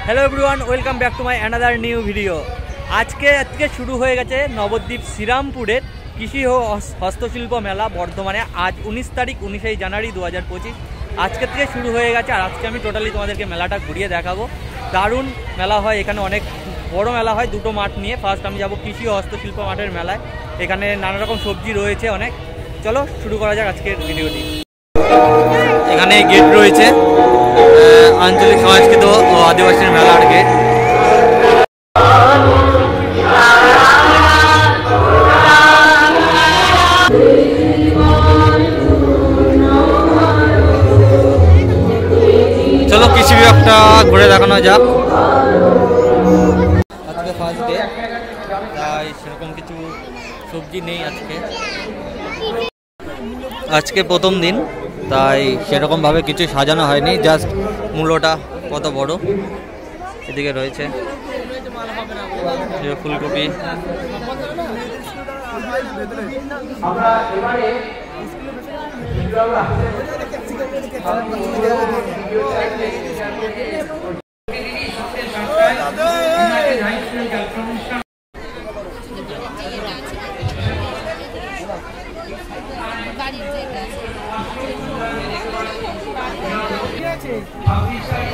Hello everyone, welcome back to my another new video. আজকে শুরু হয়ে গেছে নবদ্বীপ শ্রীরামপুরের কৃষি ও হস্তশিল্প মেলা বর্ধমানে। আজ 19 তারিখ, 19 জানুয়ারি 2025 আজকের থেকে শুরু হয়ে গেছে। আর আজকে আমি টোটালি তোমাদেরকে মেলাটা ঘুরিয়ে দেখাবো। দারুণ মেলা হয় এখানে, অনেক বড় মেলা হয় দুটো মাঠ নিয়ে। ফার্স্ট আমি যাব কৃষি ও হস্তশিল্প মাঠের মেলায়। এখানে নানা রকম সবজি রয়েছে অনেক। চলো শুরু করা যাক আজকের ভিডিওটি। এখানে গেট রয়েছে আঞ্চলিক সংস্কৃত ও আদিবাসীর মেলার গেট। চলো কৃষি বিভাগটা ঘুরে দেখানো যাক। আজকে ফার্স্ট ডে, তাই সেরকম কিছু সবজি নেই আজকে প্রথম দিন, তাই সেরকমভাবে কিছু সাজানো হয়নি। জাস্ট মূলোটা কত বড়, এদিকে রয়েছে ফুলকপি।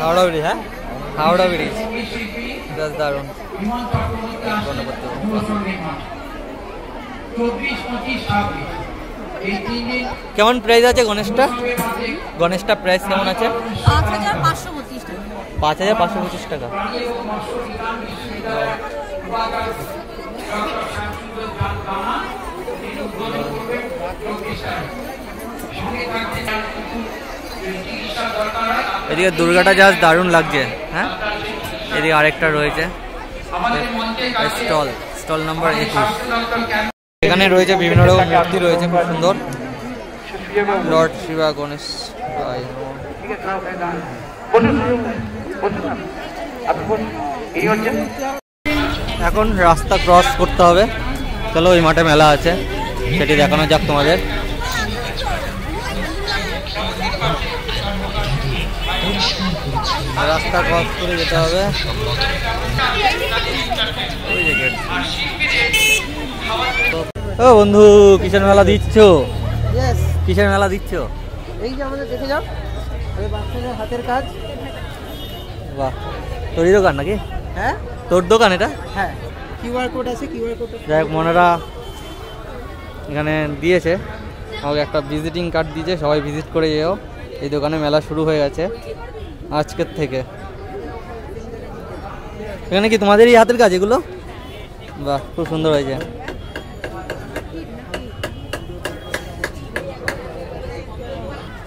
হাওড়া ব্রিজ, হ্যাঁ হাওড়া ব্রিজ বেশ দারুণ। কেমন প্রাইস আছে গণেশটা প্রাইস কেমন আছে? 5,525 টাকা। এদিকে দুর্গাটা জাস্ট দারুণ লাগছে। হ্যাঁ, এদিকে আরেকটা রয়েছে স্টল নাম্বার 21। এখানে রয়েছে বিভিন্ন রকম মূর্তি রয়েছে, খুব সুন্দর। লর্ড শিবা, গণেশ। এখন রাস্তা ক্রস করতে হবে। চলো ওই মাঠে মেলা আছে, সেটি দেখানো যাক তোমাদের। রাস্তা ক্রস করে যেতে হবে। ও বন্ধু, কিসের মেলা দিচ্ছ? কিসের মেলা দিচ্ছ? এই যে আমাদের দেখে যাও, বাচ্চাদের হাতের কাজ। বাহ, তোরই দোকান নাকি? হ্যাঁ, তোর দোকান এটা? হ্যাঁ, কিউআর কোড আছে, কিউআর কোড। যাই হোক, মনেরা এখানে দিয়েছে আমাকে একটা ভিজিটিং কার্ড দিয়েছে, সবাই ভিজিট করে যেও। এই দোকানে মেলা শুরু হয়ে গেছে আজকের থেকে। এখানে কি তোমাদেরই হাতের কাজ এগুলো? বাহ, খুব সুন্দর হয়েছে।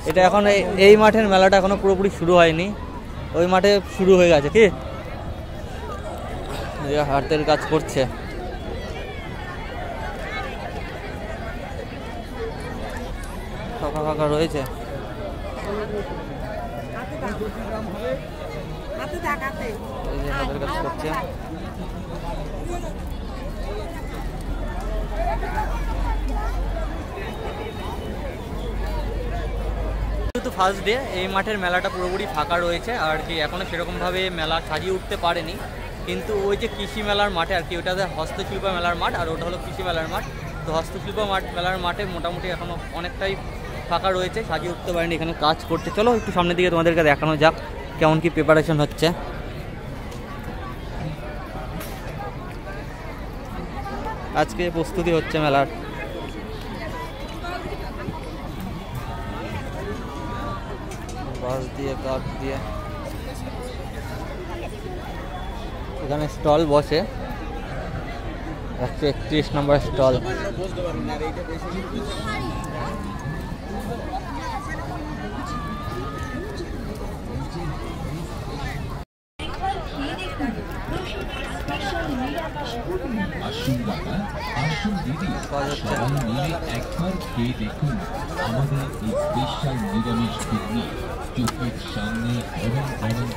এটা এখন এই মাঠের মেলাটা এখনো পুরোপুরি শুরু হয়নি, ওই মাঠে শুরু হয়ে গেছে। কি হাতের কাজ করছে। ফাঁকা ফাঁকা রয়েছে। হাতের কাজ করছে। ফার্স্ট ডে, এই মাঠের মেলাটা পুরোপুরি ফাঁকা রয়েছে আর কি। এখনো সেরকমভাবে মেলা সাজিয়ে উঠতে পারেনি, কিন্তু ওই যে কৃষি মেলার মাঠে আর কি, ওটাতে হস্তশিল্প মেলার মাঠ আর ওটা হলো কৃষি মেলার মাঠ। তো হস্তশিল্প মেলার মাঠে মোটামুটি এখনো অনেকটাই ফাঁকা রয়েছে, সাজিয়ে উঠতে পারেনি, এখানে কাজ করছে। চলো একটু সামনের দিকে তোমাদেরকে দেখানো যাক কেমন কি প্রিপারেশন হচ্ছে। আজকে প্রস্তুতি হচ্ছে মেলার। বাঁশ দিয়ে, কাঠ দিয়ে এখানে স্টল বসে। 131 নম্বর স্টল। একবার খেয়ে দেখুন আমাদের এই স্পেশাল নিরামিষ ঘুগনি, চোখের সামনে গরম গরম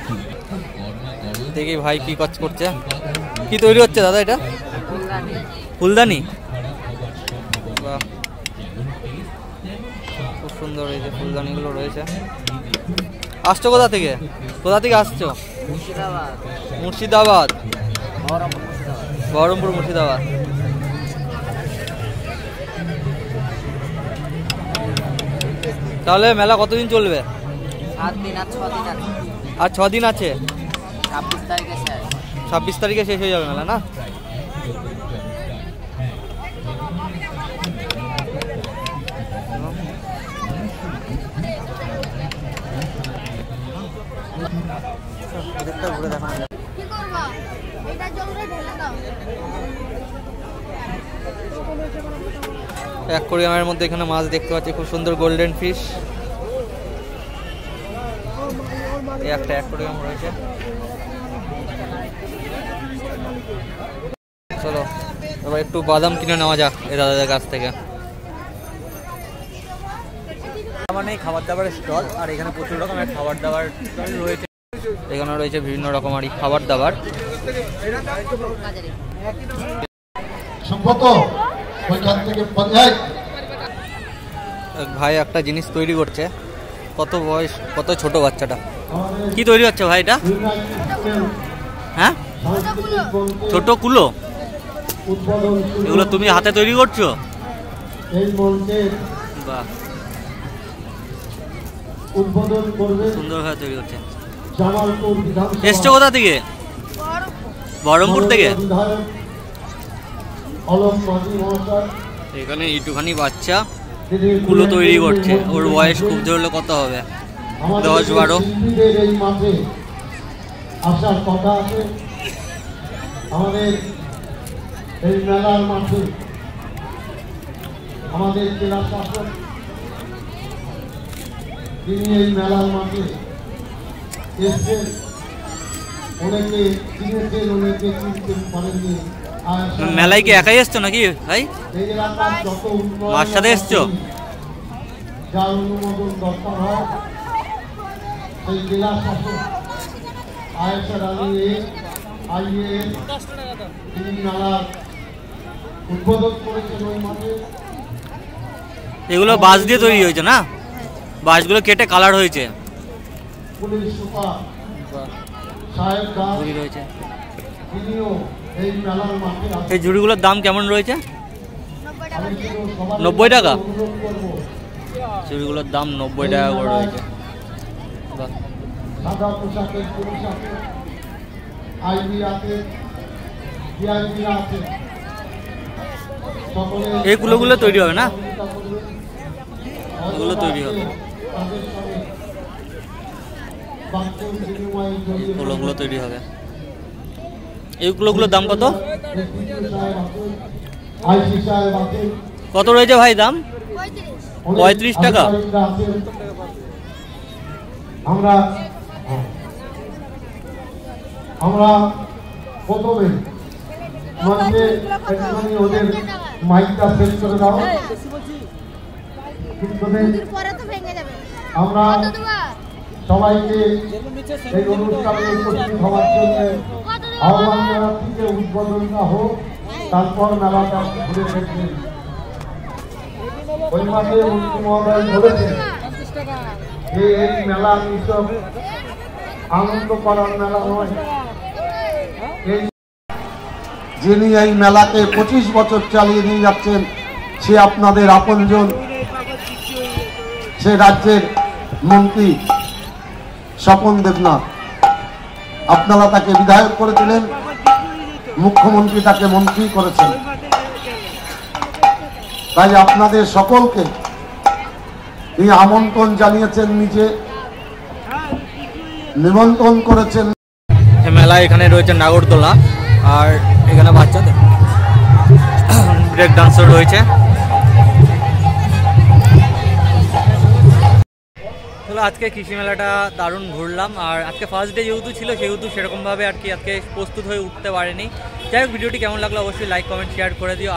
দেখি ভাই কি কাজ করছে, কি তৈরি হচ্ছে দাদা? এটা ফুলদানি। বাহ, খুব সুন্দর এই যে ফুলদানিগুলো রয়েছে। আসছো কোথা থেকে? কোথা থেকে আসছো? মুর্শিদাবাদ, বহরমপুর মুর্শিদাবাদ। তাহলে মেলা কতদিন চলবে? 7 দিন আর 6 দিন আছে। আর 6 দিন আছে। 26 তারিখে শেষ। 26 তারিখে শেষ হয়ে যাবে মেলা না? অ্যাকোয়ারিয়ামের মধ্যে এখানে মাছ দেখতে পাচ্ছি, খুব সুন্দর গোল্ডেন ফিশ। এই একটা অ্যাকোয়ারিয়াম রয়েছে। চলো এবার একটু বাদাম কিনে নেওয়া যাক এই দাদাদের কাছ থেকে। মানে খাবার দাবারের স্টল, আর এখানে প্রচুর রকমের খাবার দাবার রয়েছে। এখানে রয়েছে বিভিন্ন রকমের খাবার দাবার। ভাই একটা জিনিস তৈরি করছে, কত বয়স, কত ছোট বাচ্চাটা। কি তৈরি হচ্ছে ভাই এটা? হ্যাঁ, ছোট কুলো। এগুলো তুমি হাতে তৈরি করছো? বাহ, সুন্দরভাবে তৈরি হচ্ছে। এসছো কোথা থেকে? বহরমপুর থেকে। এখানে একটুখানি বাচ্চা কুলো তৈরি করছে। ওর বয়স খুব ধরলে কত হবে? 10-12। আসার কথা আছে আমাদের এই মেলার মাঠে। আমাদের জেলা শাসক তিনি এই মেলার মাঠে এসছেন। অনেকে চিনেছেন, অনেকে চিনতে পারেননি। মেলায় কি একাই এসছো নাকি ভাই? এই এলাকার যত মার সাথে এসছো? যার অনুমোদন দরকার হয় সেই জেলা শাসক আয়েশা রানী আইএএস তিনি মেলার উদ্বোধন করেছেন ওই মাঠে। এগুলো বাঁশ দিয়ে তৈরি হয়েছে না? বাঁশগুলো কেটে কালার হয়েছে। পুলিশ সুপার সাহেব দাস রয়েছে। তিনিও এই মেলার মাঠে আছেন। এই ঝুড়িগুলোর দাম কেমন রয়েছে? 90 টাকা। অনুরোধ করব ঝুড়িগুলোর দাম 90 টাকা করে রয়েছে। বাহ, সাদা পোশাকের পুলিশ আছে, আইবি আছে, ডিআইবি আছে। সকলে এই কুলোগুলো তৈরি হবে না? এগুলো তৈরি হবে। তাদের সঙ্গে বাক্য বিনিময়ে জড়িয়ে কুলোগুলো তৈরি হবে। এই কুলোগুলোর দাম কত? আইসি সাহেব আছেন। কত রয়েছে ভাই দাম? 35 টাকা। আমরা প্রথমে মঞ্চে একটুখানি ওদের মাইকটা সেট করে দাও। আমরা সবাইকে এই অনুষ্ঠানে উপস্থিত হওয়ার জন্য আহ্বান জানাচ্ছি যে উদ্বোধনটা হোক, তারপর মেলাটা ঘুরে দেখবেন। ওই মাঠে মন্ত্রী মহোদয় বলেছেন যে এই মেলা নিছক আনন্দ করার মেলা নয়। যিনি এই মেলাকে 25 বছর চালিয়ে নিয়ে যাচ্ছেন সে আপনাদের আপনজন, সে রাজ্যের মন্ত্রী স্বপন দেবনাথ। আপনারা তাকে বিধায়ক করেছিলেন, মুখ্যমন্ত্রী তাকে মন্ত্রী করেছেন। তাই আপনাদের সকলকে তিনি আমন্ত্রণ জানিয়েছেন, নিজে নিমন্ত্রণ করেছেন। মেলা এখানে রয়েছে নাগরদোলা, আর এখানে বাচ্চাদের ব্রেক ডান্সও রয়েছে। তাহলে আজকে কৃষি মেলাটা দারুণ ঘুরলাম, আর আজকে ফার্স্ট ডে যেহেতু ছিল সেহেতু সেরকমভাবে আর কি আজকে প্রস্তুত হয়ে উঠতে পারেনি। যাই হোক, ভিডিওটি কেমন লাগলো অবশ্যই লাইক কমেন্ট শেয়ার করে দিও।